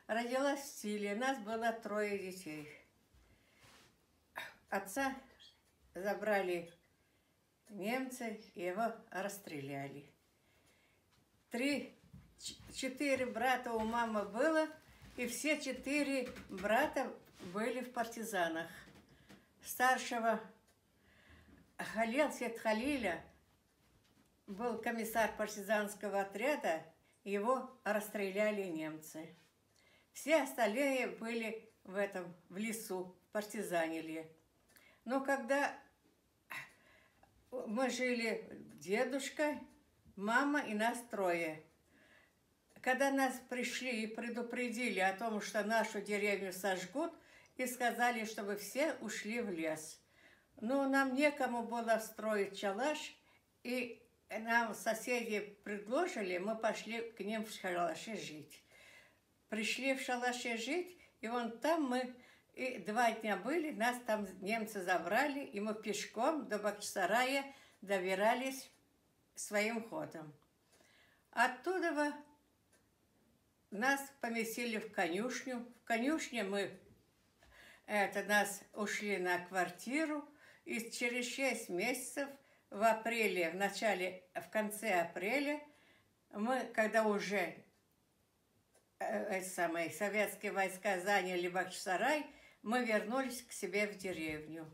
родилась в Силе, нас было 3 детей. Отца забрали немцы, и его расстреляли. 4 брата у мамы было, и все 4 брата были в партизанах. Старшего Сет Халиля был комиссар партизанского отряда, его расстреляли немцы. Все остальные были в лесу, партизанили. Но когда мы жили, дедушка, мама и нас 3. Когда нас пришли и предупредили о том, что нашу деревню сожгут, и сказали, чтобы все ушли в лес. Но нам некому было строить шалаш, и нам соседи предложили, мы пошли к ним в шалаше жить. Пришли в шалаше жить, и вон там мы и 2 дня были, нас там немцы забрали, и мы пешком до Бахчисарая добирались своим ходом. Оттуда нас поместили в конюшню. В конюшне нас ушли на квартиру, и через 6 месяцев в апреле, в конце апреля, мы, когда уже советские войска заняли Бахчисарай, мы вернулись к себе в деревню.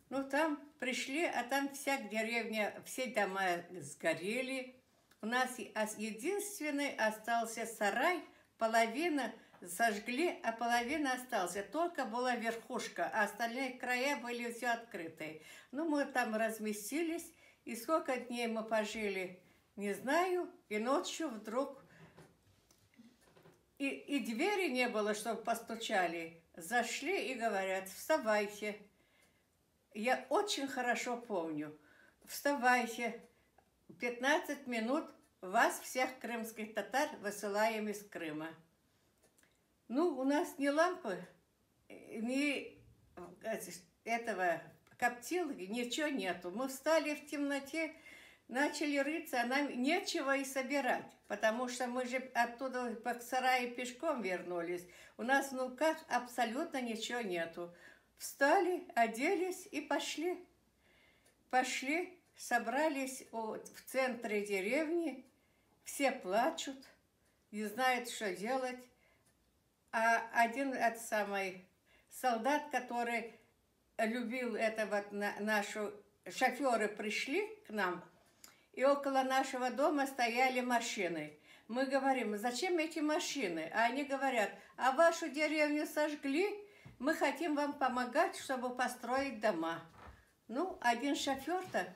Ну, там пришли, а там вся деревня, все дома сгорели. У нас единственный остался сарай, половина сожгли, а половина осталась. Только была верхушка, а остальные края были все открытые. Ну, мы там разместились, и сколько дней мы пожили, не знаю, и ночью вдруг... И двери не было, чтобы постучали. Зашли и говорят: вставайте. Я очень хорошо помню. Вставайте. 15 минут вас, всех крымских татар, высылаем из Крыма. Ну, у нас ни лампы, ни этого коптилки, ничего нету. Мы встали в темноте, начали рыться, а нам нечего и собирать, потому что мы же оттуда в Бахчисарае пешком вернулись. У нас в внуках абсолютно ничего нету. Встали, оделись и пошли. Пошли, собрались в центре деревни, все плачут, не знают, что делать. А один солдат, который любил нашу... Шоферы пришли к нам, и около нашего дома стояли машины. Мы говорим: зачем эти машины? А они говорят: а вашу деревню сожгли, мы хотим вам помогать, чтобы построить дома. Ну, один шофер-то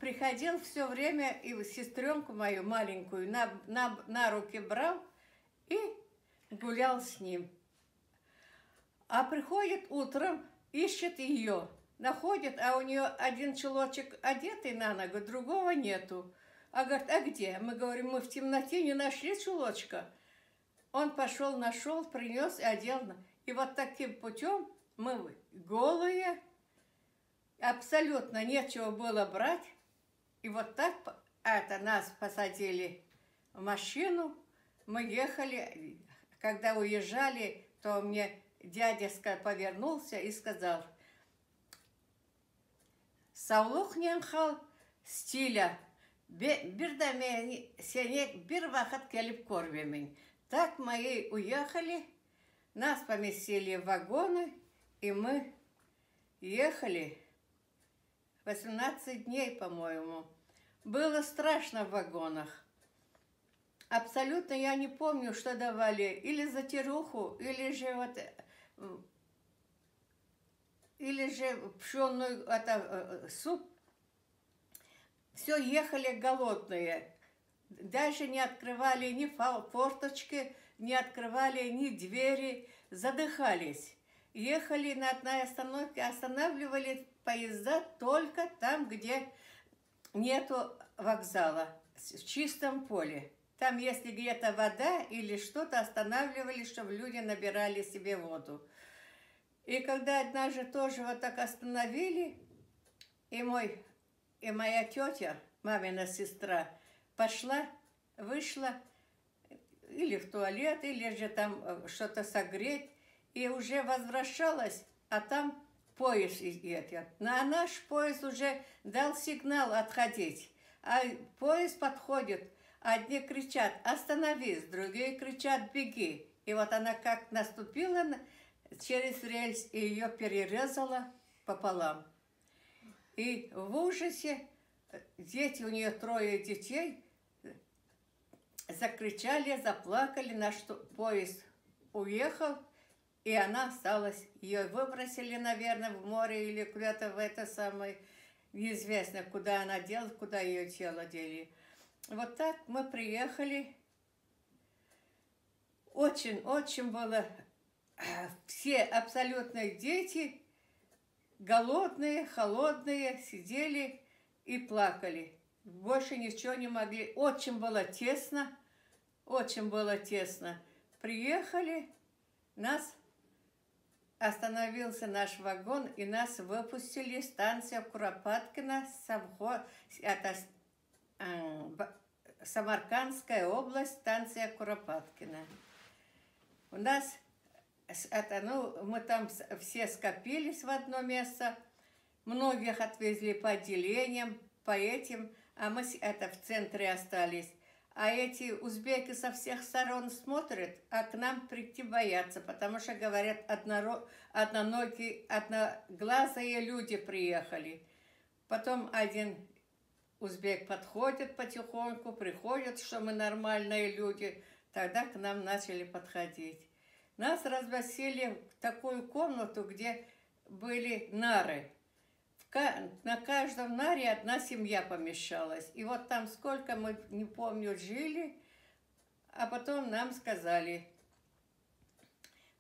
приходил все время и сестренку мою маленькую на руки брал и гулял с ним. А приходит утром, ищет ее. Находит, а у нее один чулочек одетый на ногу, другого нету. А говорит: а где? Мы говорим: мы в темноте не нашли чулочка. Он пошел, нашел, принес и одел. И вот таким путем мы голые, абсолютно нечего было брать. И вот так нас посадили в машину. Мы ехали. Когда уезжали, то мне дядя повернулся и сказал: Саулух ненхал стиля, бирдаме сенек бир вахат келип корвемень. Так мы уехали, нас поместили в вагоны, и мы ехали 18 дней, по-моему. Было страшно в вагонах. Абсолютно я не помню, что давали. Или затируху, или же пшенную суп. Все ехали голодные. Даже не открывали ни форточки, не открывали ни двери, задыхались. Ехали на одной остановке, останавливали поезда только там, где нету вокзала, в чистом поле. Там, если где-то вода или что-то, останавливали, чтобы люди набирали себе воду. И когда однажды тоже вот так остановили, и моя тетя, мамина сестра, вышла, или в туалет, или же там что-то согреть. И уже возвращалась, а там поезд идет. А наш поезд уже дал сигнал отходить. А поезд подходит, одни кричат «Остановись!», другие кричат «Беги!». И вот она как наступила через рельс и ее перерезала пополам. И в ужасе дети, у нее 3 детей, закричали, заплакали, наш поезд уехал, и она осталась. Ее выбросили, наверное, в море или куда-то в это самое, неизвестно, куда она делась, куда ее тело дели. Вот так мы приехали. Очень было... Все абсолютно дети, голодные, холодные, сидели и плакали. Больше ничего не могли. Очень было тесно, очень было тесно. Приехали, остановился наш вагон, и нас выпустили. Станция Куропаткина, это Самаркандская область, станция Куропаткина. У нас мы там все скопились в одно место, многих отвезли по отделениям, по этим, а мы в центре остались. А эти узбеки со всех сторон смотрят, а к нам прийти боятся, потому что, говорят, одноногие, одноглазые люди приехали. Потом один узбек подходит потихоньку, приходит, что мы нормальные люди, тогда к нам начали подходить. Нас развозили в такую комнату, где были нары. На каждом наре одна семья помещалась. И вот там сколько мы, не помню, жили, а потом нам сказали,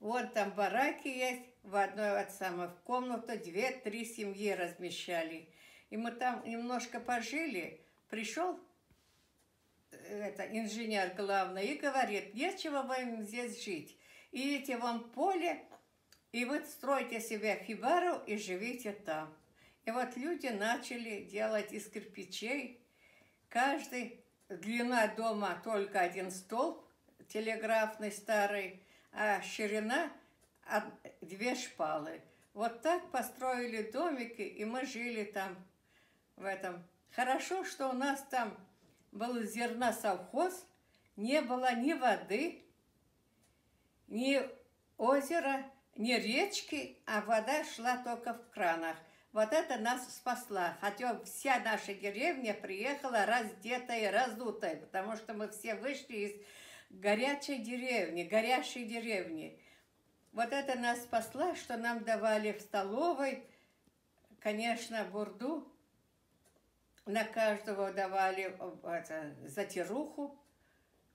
вот там бараки есть, в одной в комнату 2-3 семьи размещали. И мы там немножко пожили, пришел инженер главный и говорит, нечего вам здесь жить. Идите вон в поле, и вы стройте себе хибару и живите там. И вот люди начали делать из кирпичей. Длина дома только 1 столб, телеграфный старый, а ширина 2 шпалы. Вот так построили домики, и мы жили там в этом. Хорошо, что у нас там был зерносовхоз, не было ни воды, ни озера, ни речки, а вода шла только в кранах. Вот это нас спасла. Хотя вся наша деревня приехала раздетая, раздутая, потому что мы все вышли из горячей деревни. Вот это нас спасла, что нам давали в столовой, конечно, бурду. На каждого давали затируху.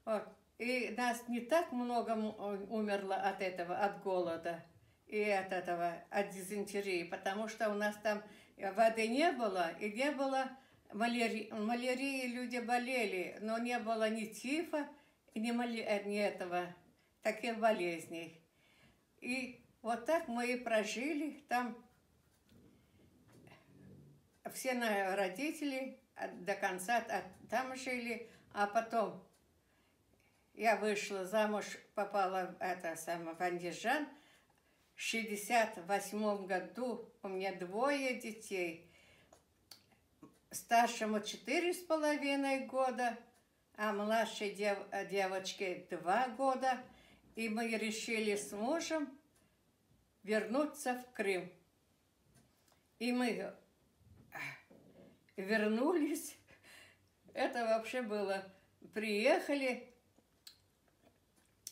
Вот. И нас не так много умерло от этого, от голода и от дизентерии, потому что у нас там воды не было, и не было малярии. Малярией люди болели, но не было ни тифа, ни таких болезней. И вот так мы и прожили там. Все родители до конца там жили, а потом я вышла замуж, попала в Андижан. В 1968 году у меня 2 детей. Старшему 4,5 года, а младшей девочке 2 года. И мы решили с мужем вернуться в Крым. И мы вернулись. Это вообще было. Приехали,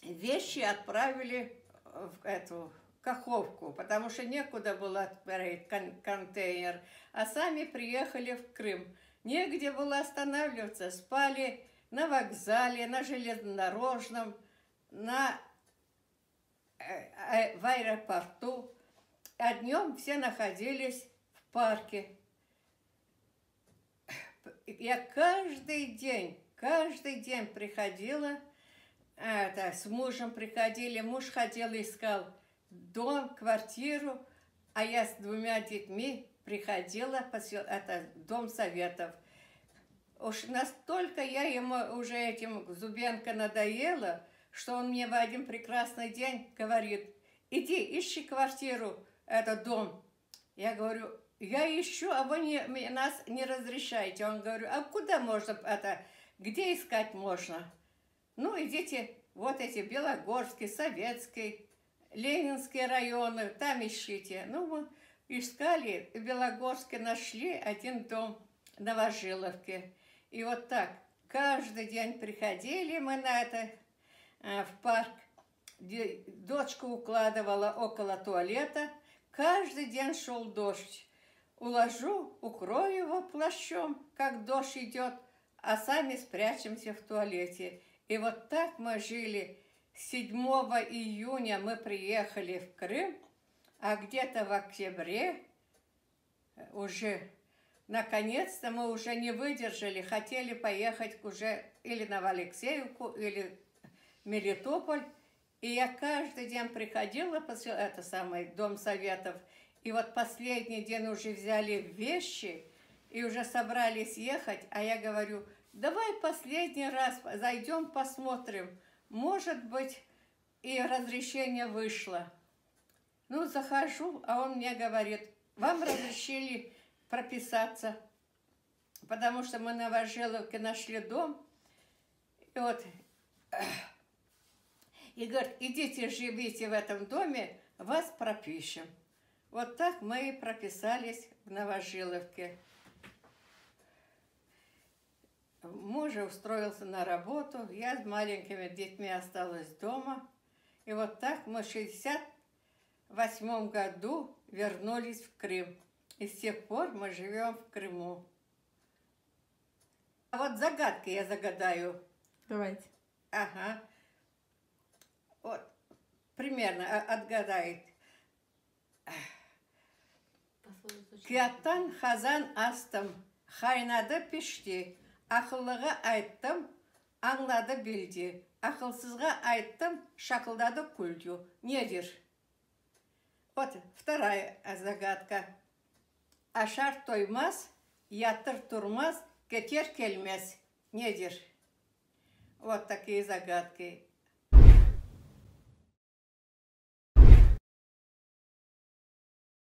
вещи отправили в эту Каховку, потому что некуда было отправить контейнер. А сами приехали в Крым. Негде было останавливаться. Спали на вокзале, на железнодорожном, в аэропорту. А днем все находились в парке. Я каждый день приходила, с мужем приходили, муж ходил, искал дом, квартиру, а я с 2 детьми приходила в Дом советов. Уж настолько я ему уже этим Зубенко надоела, что он мне в один прекрасный день говорит: иди, ищи квартиру, этот дом. Я говорю: я ищу, а вы нас не разрешаете. Он говорит: а куда можно это, где искать можно? Ну, идите, вот эти Белогорский, Советский, Ленинские районы, там ищите. Ну, мы искали, в Белогорске нашли один дом в Новожиловке. И вот так, каждый день приходили мы на это, в парк, где дочка укладывала около туалета. Каждый день шел дождь. Уложу, укрою его плащом, как дождь идет, а сами спрячемся в туалете. И вот так мы жили. 7 июня мы приехали в Крым, а где-то в октябре уже, наконец-то, мы уже не выдержали, хотели поехать уже или на Новоалексеевку, или Мелитополь. И я каждый день приходила в это самое Дом Советов, и вот последний день уже взяли вещи и уже собрались ехать, а я говорю: давай последний раз зайдем, посмотрим, может быть, и разрешение вышло. Ну, захожу, а он мне говорит: вам разрешили прописаться, потому что мы на Новожиловке нашли дом, и вот... И говорит: идите, живите в этом доме, вас пропишем. Вот так мы и прописались в Новожиловке. Муж устроился на работу, я с маленькими детьми осталась дома. И вот так мы в 1968 году вернулись в Крым. И с тех пор мы живем в Крыму. А вот загадки я загадаю. Давайте. Ага. Вот, примерно отгадает. Кияттан хазан астым, хайнады піште, ақыллыға айттым, аңлады білді, ақылсызға айттым, шақылдады күлді. Недер? Вот вторая загадка. Ашар тоймас, ятыр турмас, кетер келмес. Недер? Вот такие загадки.